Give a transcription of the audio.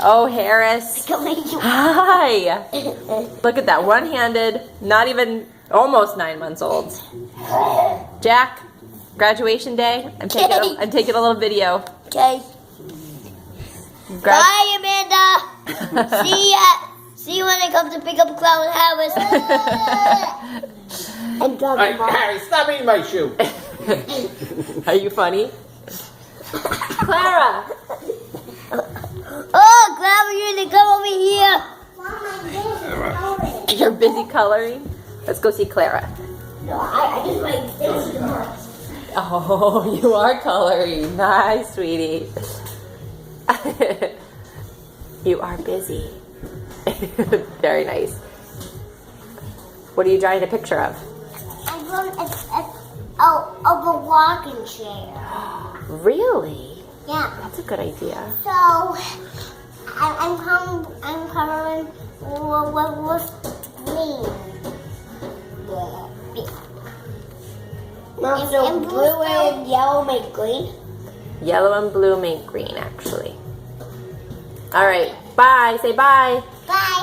Oh, Harris. Hi. Look at that. One-handed. Not even almost 9 months old. Jack, graduation day. I'm taking a little video. Okay. Bye, Amanda. See ya. See you when I come to pick up Clown Harris. And drop Hey, him off. Harry, stop eating my shoe. Are you funny? Clara. Oh, Clara, you need to come over here. You're busy coloring? Let's go see Clara. No, I just like this too much. Oh, you are coloring. Nice, sweetie. You are busy. Very nice. What are you drawing a picture of? I'm going of a walking chair. Really? Yeah. That's a good idea. So I'm coloring with green. Yeah. No, so blue and yellow make green. Yellow and blue make green, actually. All right. Bye. Say bye. Bye.